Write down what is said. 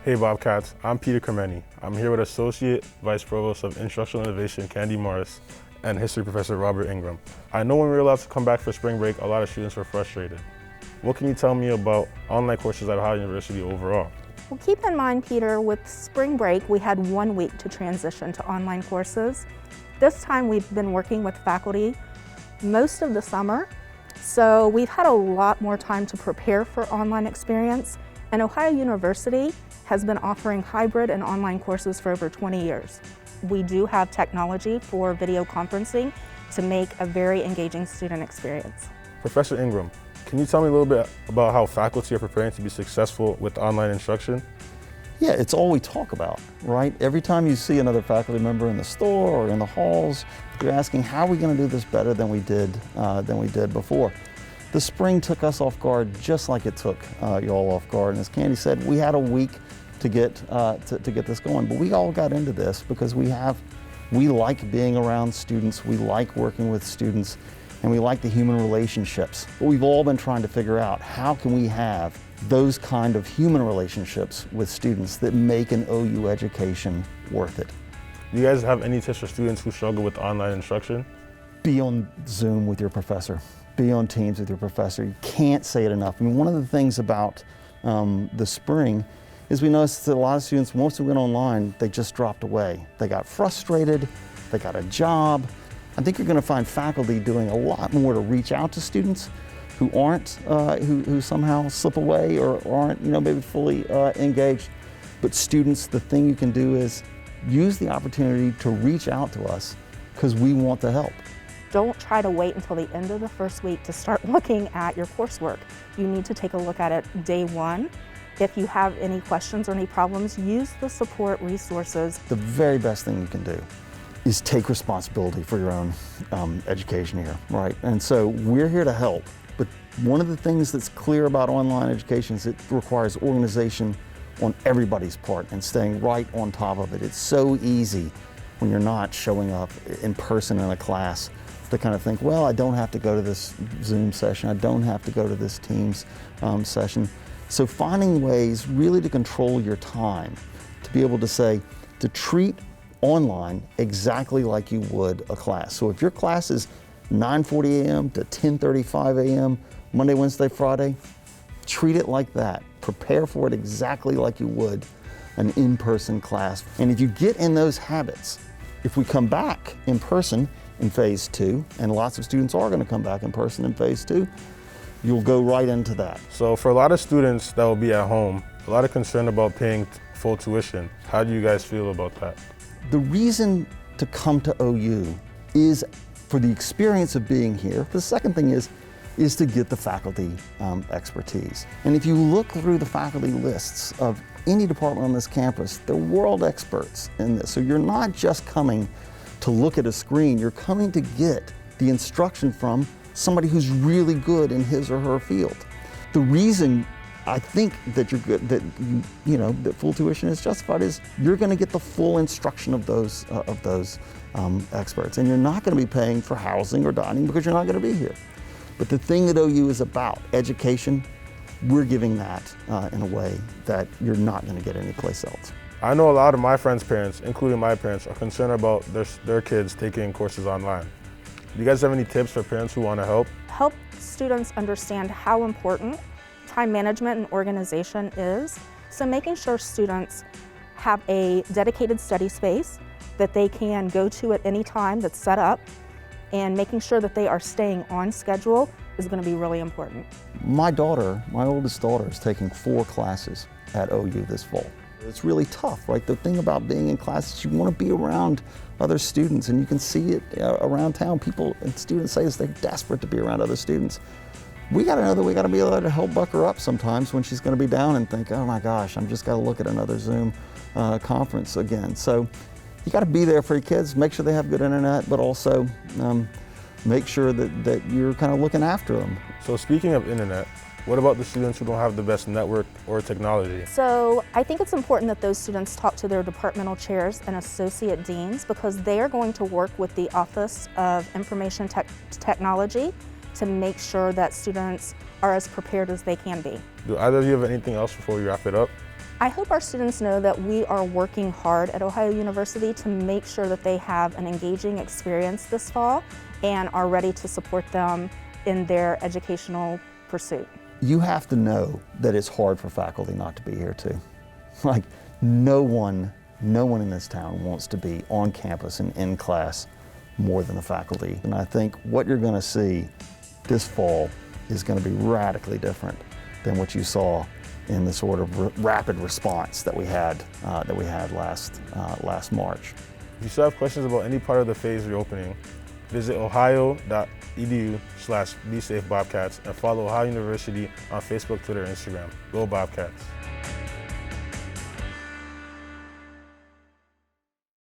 Hey Bobcats, I'm Peter Kermeni. I'm here with Associate Vice Provost of Instructional Innovation, Candy Morris, and History Professor Robert Ingram. I know when we were allowed to come back for spring break, a lot of students were frustrated. What can you tell me about online courses at Ohio University overall? Well, keep in mind, Peter, with spring break, we had 1 week to transition to online courses. This time we've been working with faculty most of the summer, so we've had a lot more time to prepare for online experience, and Ohio University has been offering hybrid and online courses for over 20 years. We do have technology for video conferencing to make a very engaging student experience. Professor Ingram, can you tell me a little bit about how faculty are preparing to be successful with online instruction? Yeah, it's all we talk about, right? Every time you see another faculty member in the store or in the halls, you're asking, how are we going to do this better than we did before? The spring took us off guard just like it took y'all off guard. And as Candy said, we had a week to get this going, but we all got into this because we like being around students, we like working with students, and we like the human relationships. But we've all been trying to figure out, how can we have those kind of human relationships with students that make an OU education worth it? Do you guys have any tips for students who struggle with online instruction? Be on Zoom with your professor. Be on Teams with your professor. You can't say it enough. I mean, one of the things about the spring is we noticed that a lot of students, once we went online, they just dropped away. They got frustrated, they got a job. I think you're going to find faculty doing a lot more to reach out to students who aren't, who somehow slip away or aren't, maybe fully engaged. But students, the thing you can do is use the opportunity to reach out to us because we want to help. Don't try to wait until the end of the first week to start looking at your coursework. You need to take a look at it day one. If you have any questions or any problems, use the support resources. The very best thing you can do is take responsibility for your own education here, right? And so we're here to help, but one of the things that's clear about online education is it requires organization on everybody's part and staying right on top of it. It's so easy when you're not showing up in person in a class to kind of think, well, I don't have to go to this Zoom session, I don't have to go to this Teams session. So finding ways really to control your time, to be able to say, to treat online exactly like you would a class. So if your class is 9:40 a.m. to 10:35 a.m., Monday, Wednesday, Friday, treat it like that. Prepare for it exactly like you would an in-person class. And if you get in those habits, if we come back in person in phase 2, and lots of students are going to come back in person in phase 2, you'll go right into that. So for a lot of students that will be at home, a lot of concern about paying full tuition. How do you guys feel about that? The reason to come to OU is for the experience of being here. The second thing is to get the faculty expertise. And if you look through the faculty lists of any department on this campus, they're world experts in this. So you're not just coming to look at a screen, you're coming to get the instruction from somebody who's really good in his or her field. The reason I think that you're good, that that full tuition is justified, is you're going to get the full instruction of those experts, and you're not going to be paying for housing or dining because you're not going to be here. But the thing that OU is about, education, we're giving that in a way that you're not going to get anyplace else. I know a lot of my friends' parents, including my parents, are concerned about their kids taking courses online. Do you guys have any tips for parents who want to help? Help students understand how important time management and organization is. So making sure students have a dedicated study space that they can go to at any time that's set up, and making sure that they are staying on schedule is going to be really important. My oldest daughter, is taking 4 classes at OU this fall. It's really tough, right? The thing about being in class is you want to be around other students, and you can see it around town. People and students say this, they're desperate to be around other students. We got to know that we got to be able to help buck her up sometimes when she's going to be down and think, oh my gosh, I'm just got to look at another Zoom conference again. So you got to be there for your kids, make sure they have good internet, but also make sure that you're kind of looking after them. So speaking of internet, what about the students who don't have the best network or technology? So I think it's important that those students talk to their departmental chairs and associate deans, because they are going to work with the Office of Information Technology to make sure that students are as prepared as they can be. Do either of you have anything else before we wrap it up? I hope our students know that we are working hard at Ohio University to make sure that they have an engaging experience this fall and are ready to support them in their educational pursuit. You have to know that it's hard for faculty not to be here too. Like, no one in this town wants to be on campus and in class more than the faculty. And I think what you're going to see this fall is going to be radically different than what you saw in the sort of rapid response that we had last March. If you still have questions about any part of the phase reopening, visit ohio.edu/BeSafeBobcats and follow Ohio University on Facebook, Twitter, and Instagram. Go Bobcats!